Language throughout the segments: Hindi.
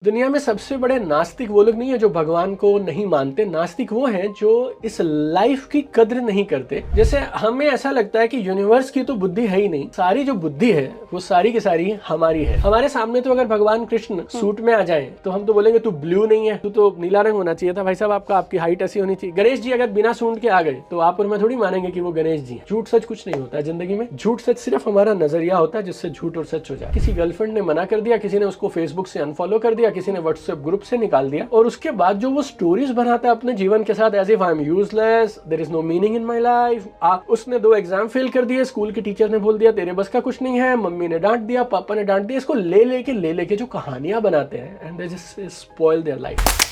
दुनिया में सबसे बड़े नास्तिक वो लोग नहीं है जो भगवान को नहीं मानते। नास्तिक वो हैं जो इस लाइफ की कद्र नहीं करते। जैसे हमें ऐसा लगता है कि यूनिवर्स की तो बुद्धि है ही नहीं, सारी जो बुद्धि है वो सारी की सारी हमारी है। हमारे सामने तो अगर भगवान कृष्ण सूट में आ जाए तो हम तो बोलेंगे तू ब्लू नहीं है, तू तो नीला रंग होना चाहिए था भाई साहब, आपकी हाइट ऐसी होनी चाहिए। गणेश जी अगर बिना सूट के आ गए तो आप और मैं थोड़ी मानेंगे कि वो गणेश जी। झूठ सच कुछ नहीं होता है जिंदगी में। झूठ सच सिर्फ हमारा नजरिया होता है जिससे झूठ और सच हो जाए। किसी गर्लफ्रेंड ने मना कर दिया, किसी ने उसको फेसबुक से अनफॉलो कर दिया, किसी ने व्हाट्सएप ग्रुप से निकाल दिया, और उसके बाद जो वो स्टोरीज बनाता है अपने जीवन के साथ, as if I am useless, there is no meaning in my life. उसने 2 एग्जाम फेल कर दिए, स्कूल की टीचर ने बोल दिया तेरे बस का कुछ नहीं है, मम्मी ने डांट दिया, पापा ने डांट दिया। इसको ले लेके जो कहानियां बनाते हैं and they just spoil their life.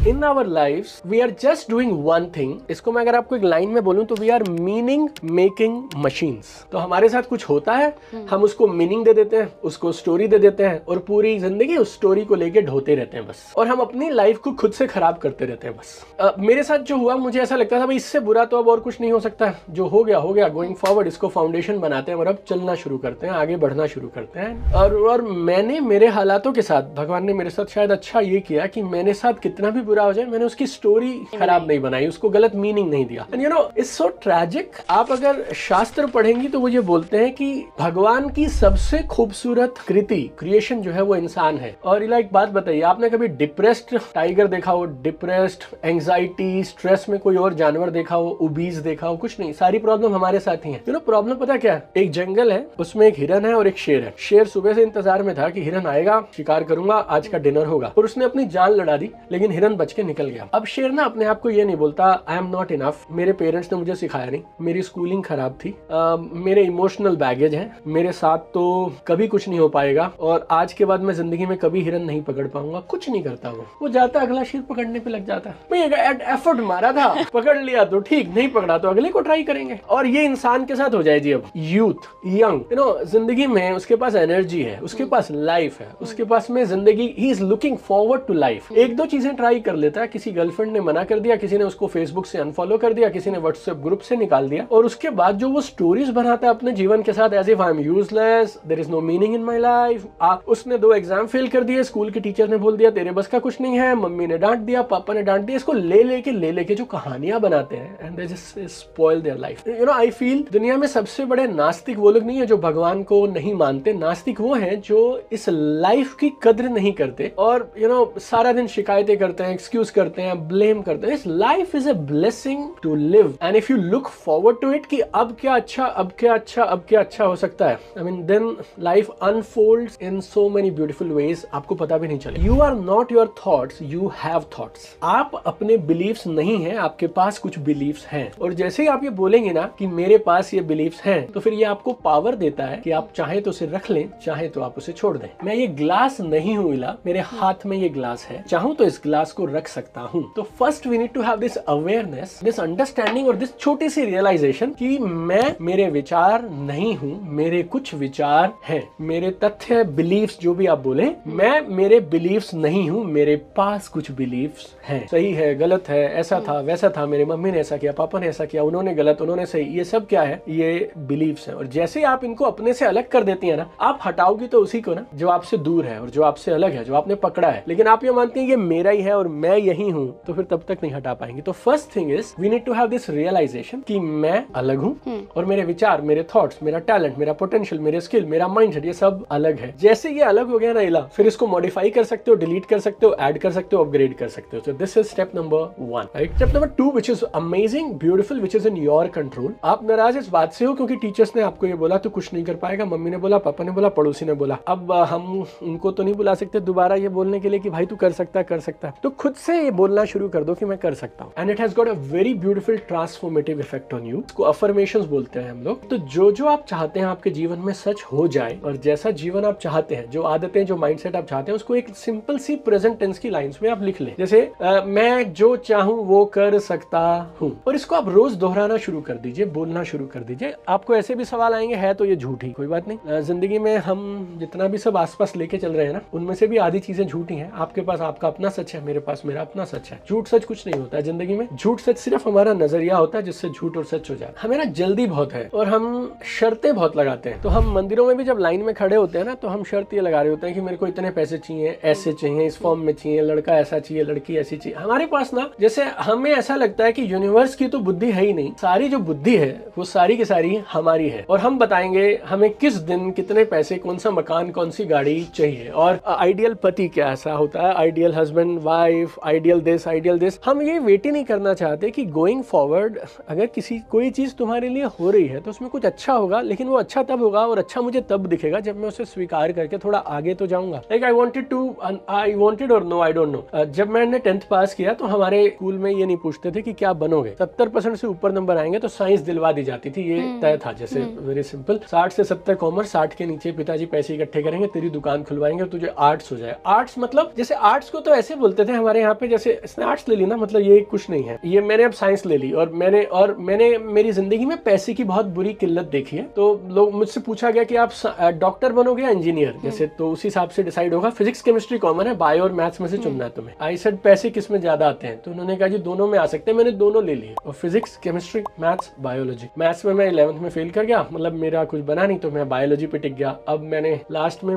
In our lives, we are just doing one thing. इसको मैं अगर आपको एक लाइन में बोलूं तो we are meaning making machines. तो हमारे साथ कुछ होता है, हम उसको मीनिंग दे देते हैं, उसको स्टोरी दे देते हैं, और पूरी जिंदगी उस स्टोरी को लेके ढोते रहते हैं बस। और हम अपनी लाइफ को खुद से खराब करते रहते हैं बस। मेरे साथ जो हुआ, मुझे ऐसा लगता था भाई इससे बुरा तो अब और कुछ नहीं हो सकता, जो हो गया गोइंग फॉरवर्ड इसको फाउंडेशन बनाते हैं और अब चलना शुरू करते हैं, आगे बढ़ना शुरू करते हैं। और मैंने मेरे हालातों के साथ, भगवान ने मेरे साथ शायद अच्छा ये किया कि मैंने साथ कितना भी बुरा हो जाए, मैंने उसकी स्टोरी खराब नहीं बनाई, उसको गलत मीनिंग नहीं दिया। And you know it's so tragic. आप अगर शास्त्र पढ़ेंगी तो वो ये बोलते हैं कि भगवान की सबसे खूबसूरत कृति, क्रिएशन जो है वो इंसान है। और एक बात बताइए, आपने कभी डिप्रेस्ड टाइगर देखा हो, डिप्रेस्ड, एंजाइटी, स्ट्रेस में कोई और जानवर देखा हो, ओबीज देखा हो? कुछ नहीं, सारी प्रॉब्लम हमारे साथ ही है। यू नो प्रॉब्लम पता क्या है? एक जंगल है, उसमें एक हिरन है और एक शेर है। शेर सुबह से इंतजार में था कि हिरन आएगा, शिकार करूंगा, आज का डिनर होगा, और उसने अपनी जान लड़ा दी, लेकिन हिरन बच के निकल गया। अब शेर ना अपने आप को ये नहीं बोलता आई एम नॉट इनफ, मेरे पेरेंट्स ने मुझे सिखाया नहीं, मेरी स्कूलिंग खराब थी, मेरे इमोशनल बैगेज है, मेरे साथ तो कभी कुछ नहीं हो पाएगा, और आज के बाद मैं जिंदगी में कभी हिरन नहीं पकड़ पाऊंगा। कुछ नहीं करता वो जाता अगला शेर पकड़ने पे लग जाता। मैं एफर्ट मारा था, पकड़ लिया तो ठीक, नहीं पकड़ा तो अगले को ट्राई करेंगे। और ये इंसान के साथ हो जाए जी। अब यूथ, यंग, यू नो जिंदगी में उसके पास एनर्जी है, उसके पास लाइफ है, उसके पास में जिंदगी, he is looking forward to life. 1-2 चीजें ट्राई कर लेता है, किसी गर्लफ्रेंड ने मना कर दिया, किसी ने उसको फेसबुक से अनफॉलो कर दिया, किसी ने व्हाट्सएप ग्रुप से निकाल दिया, और उसके बाद जो वो स्टोरीज बनाता है अपने जीवन के साथ, as if I am useless, there is no meaning in my life. उसने 2 एग्जाम फेल कर दिए, स्कूल की टीचर ने बोल दिया तेरे बस का कुछ नहीं है, मम्मी ने डांट दिया, पापा ने डांट दिया। इसको ले लेके जो कहानियां बनाते हैं and they just spoil their life. You know I feel दुनिया में सबसे बड़े नास्तिक वो लोग नहीं है जो भगवान को नहीं मानते। नास्तिक वो हैं जो इस लाइफ की कद्र नहीं करते, और यू नो सारा दिन शिकायतें करते हैं, एक्सक्यूज करते हैं, ब्लेम करते हैं। Life is a blessing to live, and if you look forward to it कि अब क्या अच्छा हो सकता है, I mean then life unfolds in so many beautiful ways, आपको पता भी नहीं चले। You are not your thoughts, you have thoughts. आप अपने बिलीव्स नहीं हैं, आपके पास कुछ बिलीव्स हैं, और जैसे ही आप ये बोलेंगे ना कि मेरे पास ये बिलीव्स हैं, तो फिर ये आपको पावर देता है कि आप चाहे तो उसे रख लें, चाहे तो आप उसे छोड़ दें। मैं ये ग्लास नहीं हूं इला, मेरे हाथ में ये ग्लास है, चाहूं तो इस ग्लास को रख सकता हूं। तो first we need to have this awareness, this understanding, और दिस छोटी सी रियलाइजेशन कि मैं मेरे विचार नहीं हूं, मेरे कुछ विचार हैं, मेरे तथ्य, बिलीव्स जो भी आप बोले, मैं मेरे बिलीव्स नहीं हूं, मेरे पास कुछ बिलीव्स हैं। सही है, गलत है, ऐसा था, वैसा था, मेरे मम्मी ने ऐसा किया, पापा ने ऐसा किया, उन्होंने गलत, उन्होंने सही, ये सब क्या है? ये बिलीव्स हैं। और जैसे आप इनको अपने से अलग कर देती है ना, आप हटाओगी तो उसी को ना जो आपसे दूर है और जो आपसे अलग है, जो आपने पकड़ा है। लेकिन आप ये मानती हैं ये मेरा ही है और मैं यही हूं, तो फिर तब तक नहीं हटा पाएंगे। तो first thing is we need to have this realization कि मैं अलग हूं, और मेरे विचार, मेरे थॉट्स, मेरा टैलेंट, मेरा पोटेंशियल, मेरे स्किल, मेरा माइंडसेट, ये सब अलग है। जैसे ये अलग हो गया ना इला, फिर इसको मॉडिफाई कर सकते हो, डिलीट कर सकते हो, ऐड कर सकते हो, अपग्रेड कर सकते हो। So this is step number 1, right? Step number 2 which is amazing, beautiful, which is in your control. आप नाराज इस बात से हो क्योंकि टीचर्स ने आपको ये बोला तो कुछ नहीं कर पाएगा, मम्मी ने बोला, पापा ने बोला, पड़ोसी ने बोला। अब हम उनको तो नहीं बुला सकते दोबारा ये बोलने के लिए कि भाई तू कर सकता है, तो खुद से ये बोलना शुरू कर दो कि मैं कर सकता हूँ। And it has got a very beautiful transformative effect on you. इसको अफर्मेशंस बोलते हैं हम लोग। तो जो आप चाहते हैं आपके जीवन में सच हो जाए, और जैसा जीवन आप चाहते हैं, जो आदतें, जो माइंडसेट आप चाहते हैं, उसको एक सिंपल सी प्रेजेंट टेंस की लाइंस में आप लिख लें। जैसे मैं जो चाहूं वो कर सकता हूं, और इसको आप रोज दोहराना शुरू कर दीजिए, बोलना शुरू कर दीजिए। आपको ऐसे भी सवाल आएंगे, है तो ये झूठ ही, कोई बात नहीं। जिंदगी में हम जितना भी सब आसपास लेके चल रहे हैं ना, उनमें से भी आधी चीजें झूठी हैं। आपके पास आपका अपना सच है, मेरे पास मेरा अपना सच है। झूठ सच कुछ नहीं होता है जिंदगी में, झूठ सच सिर्फ हमारा नजरिया होता है जिससे झूठ और सच हो जाए। हमें ना जल्दी बहुत है और हम शर्तें बहुत लगाते हैं। तो हम मंदिरों में भी जब लाइन में खड़े होते हैं ना, तो हम शर्त ये लगा रहे होते हैं कि मेरे को इतने पैसे चाहिए, ऐसे चाहिए, इस फॉर्म में चाहिए, लड़का ऐसा चाहिए, लड़की ऐसी चाहिए। हमारे पास ना, जैसे हमें ऐसा लगता है कि यूनिवर्स की तो बुद्धि है ही नहीं, सारी जो बुद्धि है वो सारी की सारी हमारी है, और हम बताएंगे हमें किस दिन कितने पैसे, कौन सा मकान, कौन सी गाड़ी चाहिए, और आइडियल पति क्या ऐसा होता है, ideal husband wife, ideal this, ideal this. हम ये वेट ही नहीं करना चाहते कि गोइंग फॉरवर्ड अगर कोई चीज तुम्हारे लिए हो रही है तो उसमें कुछ अच्छा होगा, लेकिन वो अच्छा तब होगा और अच्छा मुझे तब दिखेगा जब मैं उसे स्वीकार करके थोड़ा आगे तो जाऊंगा। लाइक आई वांटेड और नो आई डोंट नो। जब मैंने 10th पास किया तो हमारे स्कूल में ये नहीं पूछते थे कि क्या बनोगे, 70% से ऊपर नंबर आएंगे तो साइंस दिलवा दी जाती थी, ये तय था। जैसे वेरी सिंपल, 60 से 70 कॉमर्स, 60 के नीचे पिताजी पैसे इकट्ठे करेंगे, तेरी दुकान खुलवाएंगे और तुझे आर्ट्स हो जाए। आर्ट्स मतलब, जैसे आर्ट्स को तो ऐसे बोलते थे हमारे यहाँ पे, जैसे इसने आर्ट्स ले ली ना मतलब ये कुछ नहीं है, ये मैंने अब साइंस ले ली। और मैंने मेरी जिंदगी में पैसे की बहुत बुरी किल्लत देखी है। तो लोग मुझसे पूछा गया कि आप डॉक्टर बनोगे या इंजीनियर, जैसे तो उस हिसाब से डिसाइड होगा। फिजिक्स केमिस्ट्री कॉमन है, बायो और मैथ्स में से चुनना है तुम्हें। आई सेड पैसे किस में ज्यादा आते हैं, तो उन्होंने कहा जी दोनों में आ सकते हैं। मैंने दोनों ले लिए, और physics, chemistry, maths, biology. Maths में मैं 11th में फेल कर गया, मतलब मेरा कुछ बना नहीं, तो मैं बायोलॉजी पे टिक गया। अब मैंने लास्ट में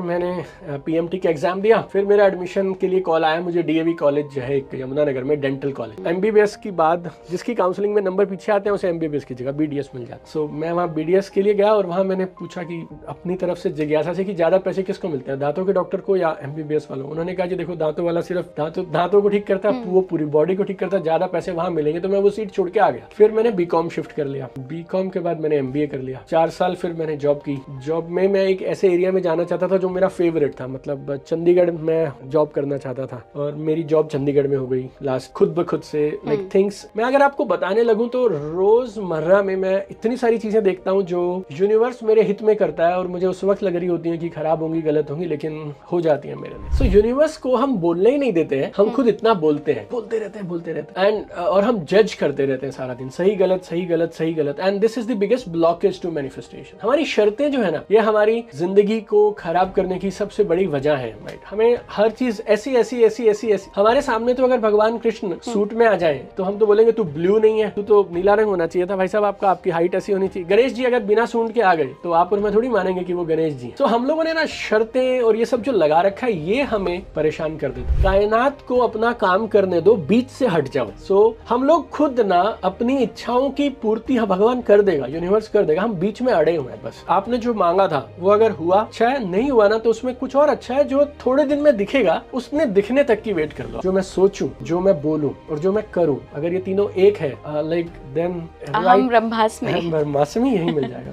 PMT का एग्जाम दिया, फिर मेरा एडमिशन के लिए कॉल आया मुझे DAV कॉलेज है एक यमुनानगर में, डेंटल कॉलेज। MBBS की बाद जिसकी काउंसलिंग में नंबर पीछे आते हैं उसे MBBS की जगह BDS मिल जाता। सो मैं वहाँ BDS के लिए गया, और वहाँ मैंने पूछा कि अपनी तरफ से जिज्ञासा से कि ज्यादा पैसे किसको मिलते हैं, दांतों के डॉक्टर को या MBBS वालों। उन्होंने कहा जी देखो, दांतों वाला सिर्फ दांतों को ठीक करता है, वो पूरी बॉडी को ठीक करता है, ज्यादा पैसे वहाँ मिलेंगे। तो मैं वो सीट छोड़ के आ गया। फिर मैंने BCom शिफ्ट कर लिया, BCom के बाद मैंने MBA कर लिया। 4 साल फिर मैंने जॉब की। जॉब में मैं एक ऐसे एरिया में जाना चाहता था जो मेरा फेवरेट था, मतलब चंडीगढ़ में जॉब करना चाहता था, और मेरी जॉब चंडीगढ़ में हो गई लास्ट, खुद ब खुद से। लाइक थिंग्स मैं अगर आपको बताने लगूं तो रोजमर्रा में मैं इतनी सारी चीजें देखता हूँ जो यूनिवर्स मेरे हित में करता है, और मुझे उस वक्त लग रही होती है कि खराब होंगी, गलत होंगी, लेकिन हो जाती है मेरे लिए। सो यूनिवर्स को हम बोलने ही नहीं देते हैं, हम खुद इतना बोलते रहते हैं एंड और हम जज करते रहते हैं सारा दिन, सही गलत सही गलत सही गलत। And this is the biggest blockage to manifestation. हमारी शर्तें जो है ना, ये हमारी जिंदगी को खराब करने की सबसे बड़ी वजह है। राइट, हमें हर चीज ऐसी ऐसी ऐसी ऐसी ऐसी हमारे सामने, तो अगर भगवान कृष्ण सूट में आ जाए तो हम तो बोलेंगे तू ब्लू नहीं है, तू तो नीला रंग होना चाहिए था भाई साहब, आपकी हाइट ऐसी होनी चाहिए। गणेश जी अगर बिना सूंड के आ गए तो आप और मैं थोड़ी मानेंगे कि वो गणेश जी। तो हम लोगों ने ना शर्तें और ये सब जो लगा रखा है, ये हमें परेशान कर देता है। कायनात को अपना काम करने दो, बीच से हट जाओ। सो हम लोग खुद ना अपनी इच्छाओं की पूर्ति भगवान कर देगा, यूनिवर्स कर देगा, हम बीच में अड़े हुए हैं। बस आपने जो मांगा था वो अगर हुआ अच्छा है, नहीं हुआ ना तो उसमें कुछ और अच्छा है जो थोड़े दिन में दिखेगा, उसने दिखने तक की वेट कर लो। जो मैं सोचूं, जो मैं बोलूं और जो मैं करूं, अगर ये तीनों एक है, लाइक देन अहम ब्रह्मास्मि यही मिल जाएगा।